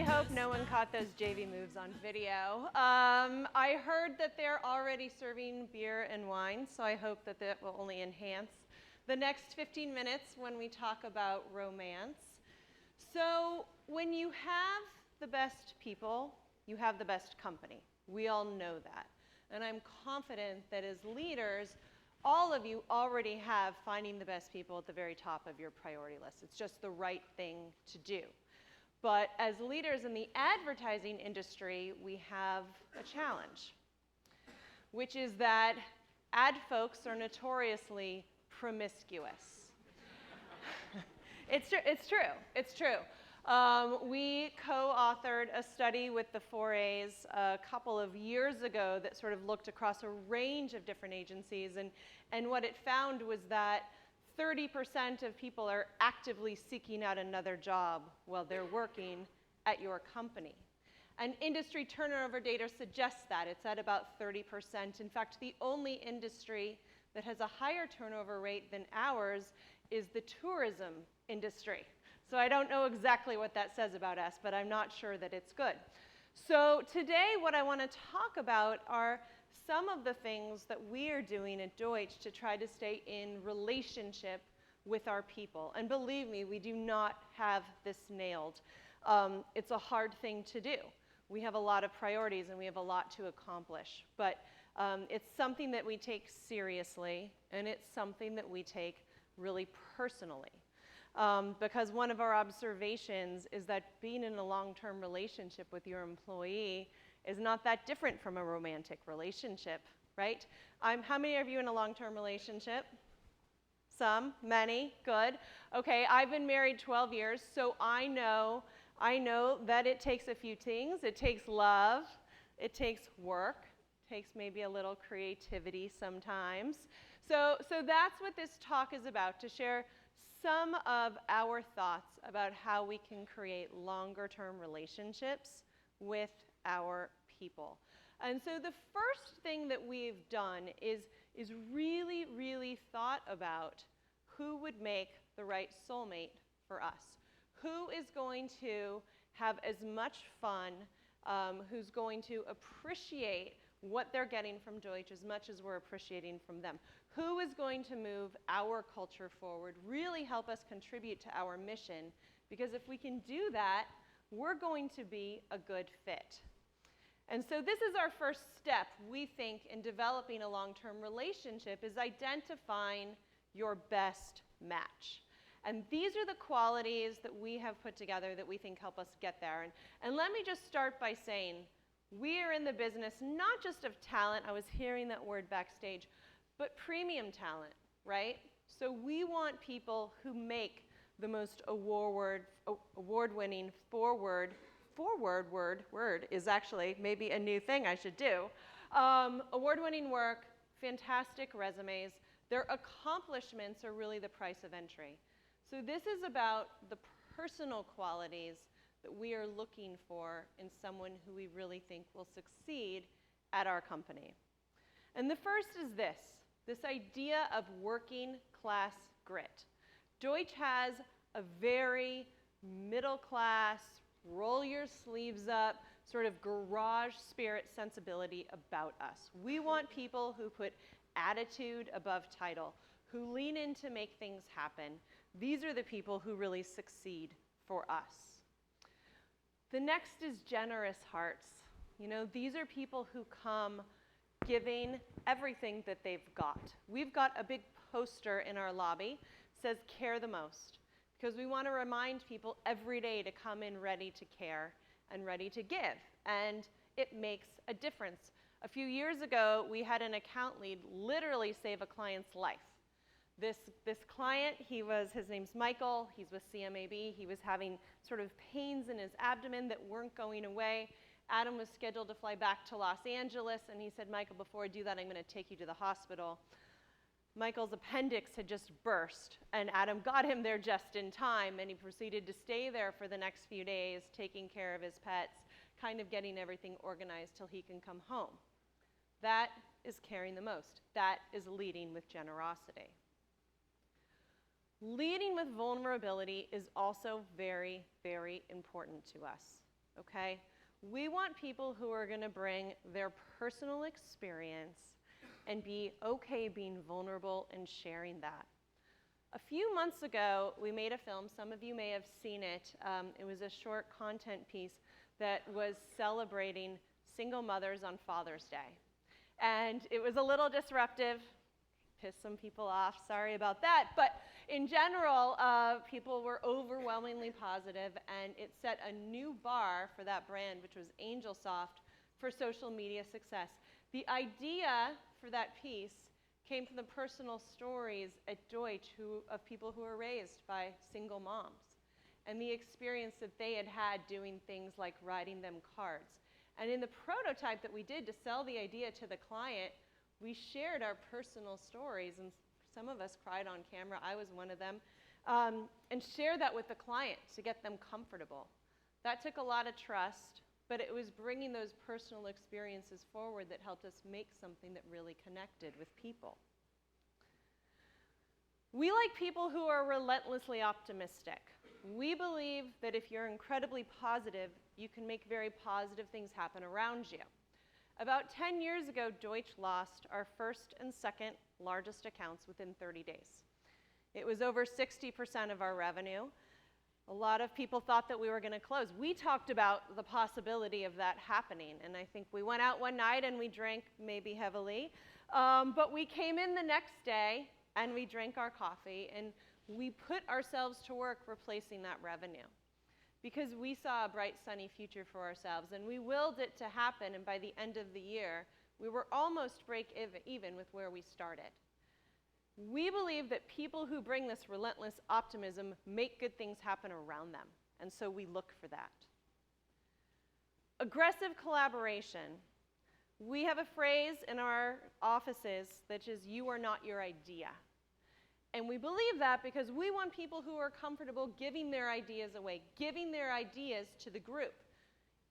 hope no one caught those JV moves on video. I heard that they're already serving beer and wine, so I hope that that will only enhance the next 15 minutes when we talk about romance. So when you have the best people, you have the best company. We all know that. And I'm confident that as leaders, all of you already have finding the best people at the very top of your priority list. It's just the right thing to do. But as leaders in the advertising industry, we have a challenge, which is that ad folks are notoriously promiscuous. It's true. We co-authored a study with the 4As a couple of years ago that sort of looked across a range of different agencies, and what it found was that 30% of people are actively seeking out another job while they're working at your company. And industry turnover data suggests that. It's at about 30%. In fact, the only industry that has a higher turnover rate than ours is the tourism industry. So I don't know exactly what that says about us, but I'm not sure that it's good. So today what I want to talk about are some of the things that we are doing at Deutsch to try to stay in relationship with our people. And believe me, we do not have this nailed. It's a hard thing to do. We have a lot of priorities and we have a lot to accomplish. But it's something that we take seriously, and it's something that we take really personally. Because one of our observations is that being in a long-term relationship with your employee is not that different from a romantic relationship, right? How many of you in a long-term relationship? Some, many, good. Okay, I've been married 12 years, so I know that it takes a few things. It takes love, it takes work, it takes maybe a little creativity sometimes. So that's what this talk is about, to share some of our thoughts about how we can create longer-term relationships with our people. And so the first thing that we've done is really, really thought about who would make the right soulmate for us. Who is going to have as much fun, who's going to appreciate what they're getting from Deutsch as much as we're appreciating from them. Who is going to move our culture forward, really help us contribute to our mission, because if we can do that, we're going to be a good fit. And so this is our first step, we think, in developing a long-term relationship, is identifying your best match. And these are the qualities that we have put together that we think help us get there. And let me just start by saying, we are in the business not just of talent, I was hearing that word backstage, but premium talent, right? So we want people who make the most award-winning forward word is actually maybe a new thing I should do. Award-winning work, fantastic resumes. Their accomplishments are really the price of entry. So this is about the personal qualities that we are looking for in someone who we really think will succeed at our company. And the first is this idea of working class grit. Deutsch has a very middle class, roll your sleeves up, sort of garage spirit sensibility about us. We want people who put attitude above title, who lean in to make things happen. These are the people who really succeed for us. The next is generous hearts. You know, these are people who come giving everything that they've got. We've got a big poster in our lobby that says care the most, because we want to remind people every day to come in ready to care and ready to give. And it makes a difference. A few years ago, we had an account lead literally save a client's life. This client, his name's Michael, he's with CMAB, he was having sort of pains in his abdomen that weren't going away. Adam was scheduled to fly back to Los Angeles, and he said, Michael, before I do that, I'm going to take you to the hospital. Michael's appendix had just burst, and Adam got him there just in time, and he proceeded to stay there for the next few days, taking care of his pets, kind of getting everything organized till he can come home. That is caring the most. That is leading with generosity. Leading with vulnerability is also very, very important to us. okay? We want people who are going to bring their personal experience and be okay being vulnerable and sharing that. A few months ago, we made a film. Some of you may have seen it. It was a short content piece that was celebrating single mothers on Father's Day. And it was a little disruptive, pissed some people off, sorry about that. But in general, people were overwhelmingly positive, and it set a new bar for that brand, which was AngelSoft, for social media success. The idea for that piece came from the personal stories at Deutsch of people who were raised by single moms and the experience that they had had doing things like writing them cards. And in the prototype that we did to sell the idea to the client, we shared our personal stories, and some of us cried on camera, I was one of them, and shared that with the client to get them comfortable. That took a lot of trust, but it was bringing those personal experiences forward that helped us make something that really connected with people. We like people who are relentlessly optimistic. We believe that if you're incredibly positive, you can make very positive things happen around you. About 10 years ago, Deutsch lost our first and second largest accounts within 30 days. It was over 60% of our revenue. A lot of people thought that we were going to close. We talked about the possibility of that happening, and I think we went out one night and we drank maybe heavily, but we came in the next day and we drank our coffee and we put ourselves to work replacing that revenue because we saw a bright, sunny future for ourselves, and we willed it to happen, and by the end of the year, we were almost break even with where we started. We believe that people who bring this relentless optimism make good things happen around them, and so we look for that. Aggressive collaboration. We have a phrase in our offices that is, "You are not your idea." And we believe that because we want people who are comfortable giving their ideas away, giving their ideas to the group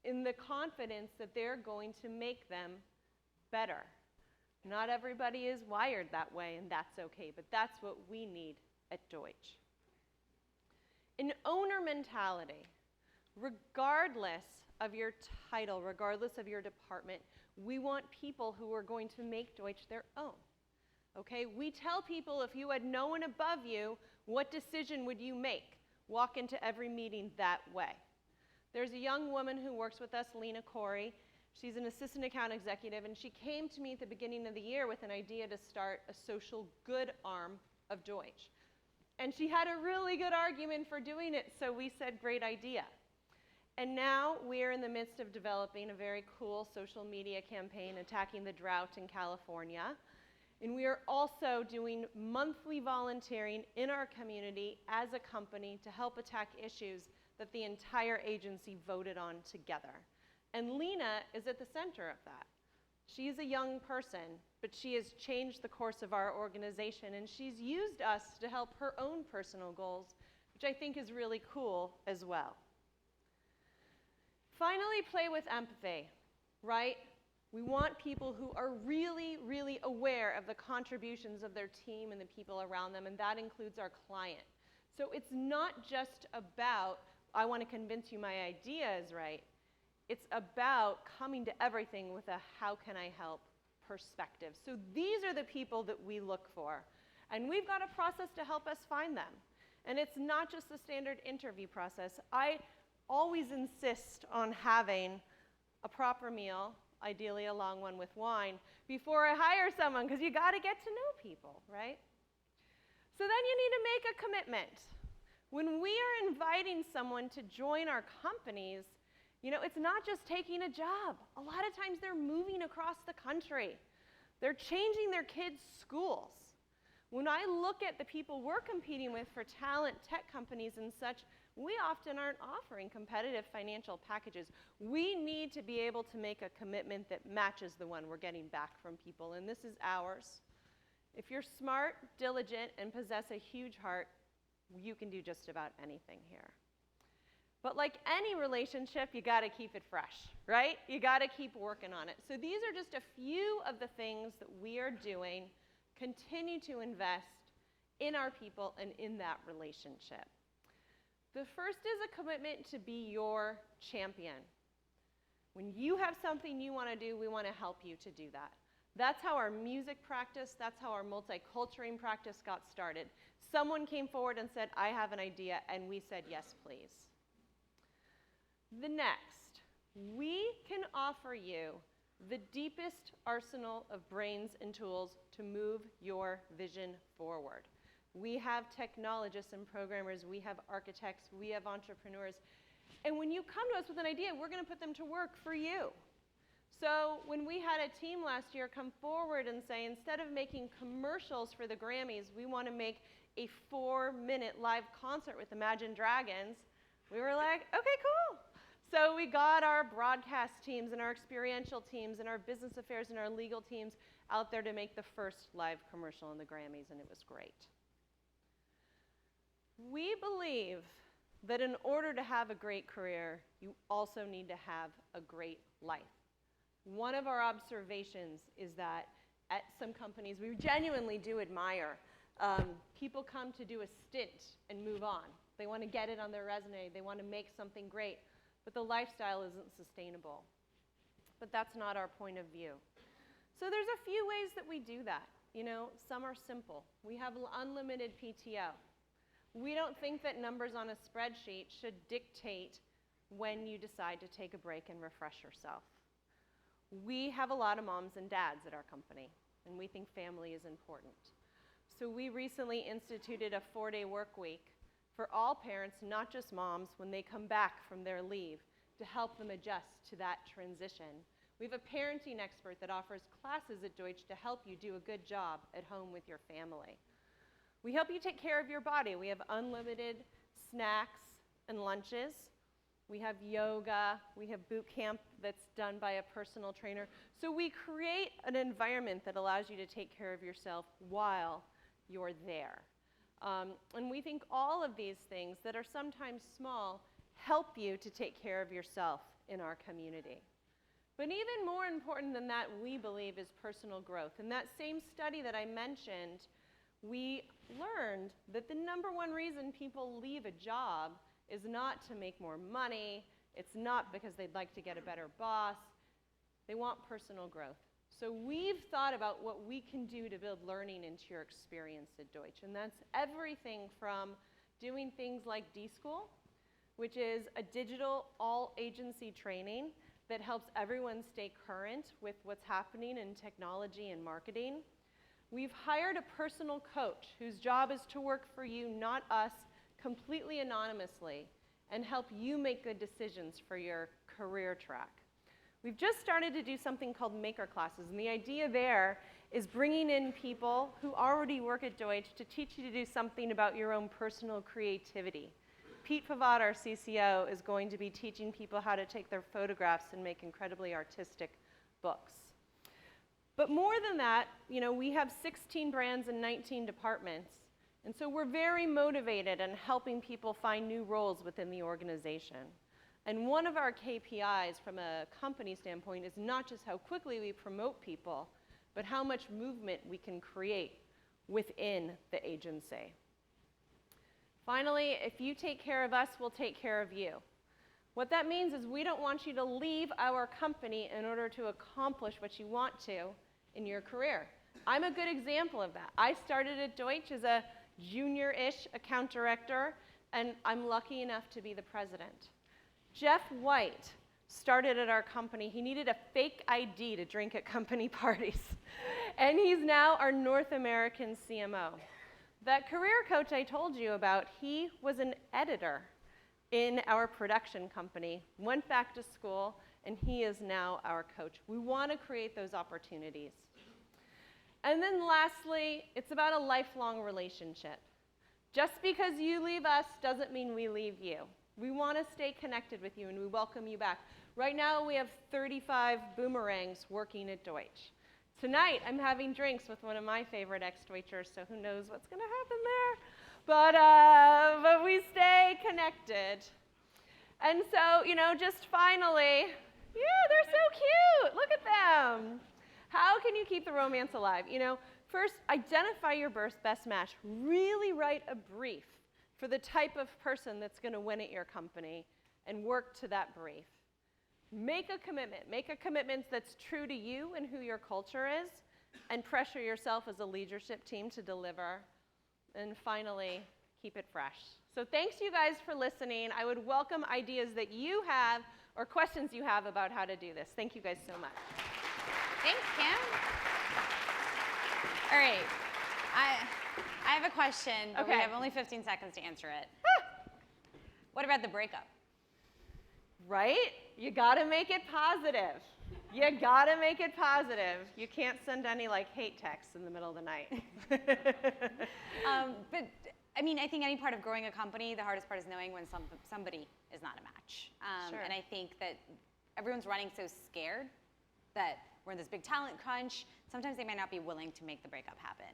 in the confidence that they're going to make them better. Not everybody is wired that way, and that's okay, but that's what we need at Deutsch. An owner mentality. Regardless of your title, regardless of your department, we want people who are going to make Deutsch their own. Okay? We tell people if you had no one above you, what decision would you make? Walk into every meeting that way. There's a young woman who works with us, Lena Corey. She's an assistant account executive, and she came to me at the beginning of the year with an idea to start a social good arm of Deutsch. And she had a really good argument for doing it, so we said, great idea. And now we're in the midst of developing a very cool social media campaign attacking the drought in California. And we are also doing monthly volunteering in our community as a company to help attack issues that the entire agency voted on together. And Lena is at the center of that. She's a young person, but she has changed the course of our organization, and she's used us to help her own personal goals, which I think is really cool as well. Finally, play with empathy, right? We want people who are really, really aware of the contributions of their team and the people around them, and that includes our client. So it's not just about, I want to convince you my idea is right. It's about coming to everything with a how can I help perspective. So these are the people that we look for. And we've got a process to help us find them. And it's not just the standard interview process. I always insist on having a proper meal, ideally a long one with wine, before I hire someone, because you got to get to know people, right? So then you need to make a commitment. When we are inviting someone to join our companies, you know, it's not just taking a job. A lot of times they're moving across the country. They're changing their kids' schools. When I look at the people we're competing with for talent, tech companies and such, we often aren't offering competitive financial packages. We need to be able to make a commitment that matches the one we're getting back from people, and this is ours. If you're smart, diligent, and possess a huge heart, you can do just about anything here. But like any relationship, you got to keep it fresh, right? You got to keep working on it. So these are just a few of the things that we are doing. Continue to invest in our people and in that relationship. The first is a commitment to be your champion. When you have something you want to do, we want to help you to do that. That's how our music practice, that's how our multicultural practice got started. Someone came forward and said, I have an idea, and we said, yes, please. The next, we can offer you the deepest arsenal of brains and tools to move your vision forward. We have technologists and programmers, we have architects, we have entrepreneurs. And when you come to us with an idea, we're going to put them to work for you. So when we had a team last year come forward and say, instead of making commercials for the Grammys, we want to make a 4-minute live concert with Imagine Dragons, we were like, okay, cool. So we got our broadcast teams and our experiential teams and our business affairs and our legal teams out there to make the first live commercial in the Grammys, and it was great. We believe that in order to have a great career, you also need to have a great life. One of our observations is that at some companies we genuinely do admire. People come to do a stint and move on. They want to get it on their resume. They want to make something great. But the lifestyle isn't sustainable. But that's not our point of view. So there's a few ways that we do that. You know, some are simple. We have unlimited PTO. We don't think that numbers on a spreadsheet should dictate when you decide to take a break and refresh yourself. We have a lot of moms and dads at our company, and we think family is important. So we recently instituted a 4-day work week for all parents, not just moms, when they come back from their leave, to help them adjust to that transition. We have a parenting expert that offers classes at Deutsch to help you do a good job at home with your family. We help you take care of your body. We have unlimited snacks and lunches. We have yoga. We have boot camp that's done by a personal trainer. So we create an environment that allows you to take care of yourself while you're there. And we think all of these things that are sometimes small help you to take care of yourself in our community. But even more important than that, we believe, is personal growth. In that same study that I mentioned, we learned that the number one reason people leave a job is not to make more money. It's not because they'd like to get a better boss. They want personal growth. So we've thought about what we can do to build learning into your experience at Deutsch. And that's everything from doing things like D-School, which is a digital all-agency training that helps everyone stay current with what's happening in technology and marketing. We've hired a personal coach whose job is to work for you, not us, completely anonymously, and help you make good decisions for your career track. We've just started to do something called maker classes, and the idea there is bringing in people who already work at Deutsch to teach you to do something about your own personal creativity. Pete Pavad, our CCO, is going to be teaching people how to take their photographs and make incredibly artistic books. But more than that, you know, we have 16 brands and 19 departments, and so we're very motivated in helping people find new roles within the organization. And one of our KPIs from a company standpoint is not just how quickly we promote people, but how much movement we can create within the agency. Finally, if you take care of us, we'll take care of you. What that means is we don't want you to leave our company in order to accomplish what you want to in your career. I'm a good example of that. I started at Deutsch as a junior-ish account director, and I'm lucky enough to be the president. Jeff White started at our company. He needed a fake ID to drink at company parties. And he's now our North American CMO. That career coach I told you about, he was an editor in our production company, went back to school, and he is now our coach. We want to create those opportunities. And then lastly, it's about a lifelong relationship. Just because you leave us doesn't mean we leave you. We want to stay connected with you, and we welcome you back. Right now, we have 35 boomerangs working at Deutsch. Tonight, I'm having drinks with one of my favorite ex-Deutschers, so who knows what's going to happen there. But we stay connected. And so, you know, just finally, yeah, they're so cute. Look at them. How can you keep the romance alive? You know, first, identify your best match. Really write a brief for the type of person that's going to win at your company and work to that brief. Make a commitment. Make a commitment that's true to you and who your culture is, and pressure yourself as a leadership team to deliver. And finally, keep it fresh. So thanks you guys for listening. I would welcome ideas that you have or questions you have about how to do this. Thank you guys so much. Thanks, Kim. All right. I have a question, but we have only 15 seconds to answer it. What about the breakup? Right? You got to make it positive. You got to make it positive. You can't send any like hate texts in the middle of the night. But I mean, I think any part of growing a company, the hardest part is knowing when somebody is not a match. Sure. And I think that everyone's running so scared that we're in this big talent crunch. Sometimes they might not be willing to make the breakup happen.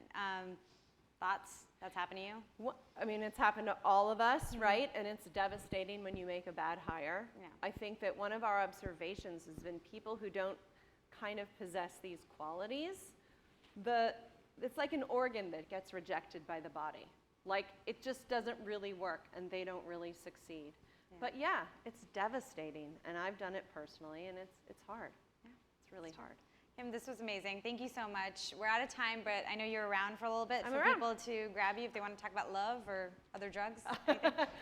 Thoughts? That's happened to you? Well, I mean, it's happened to all of us, right? And it's devastating when you make a bad hire. Yeah. I think that one of our observations has been people who don't kind of possess these qualities. It's like an organ that gets rejected by the body. Like, it just doesn't really work, and they don't really succeed. Yeah. But yeah, it's devastating, and I've done it personally, and it's hard. Yeah. It's really hard. Kim, this was amazing. Thank you so much. We're out of time, but I know you're around for a little bit I'm for around. people to grab you if they want to talk about love or other drugs.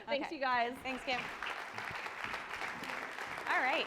Thanks, you guys. Thanks, Kim. All right.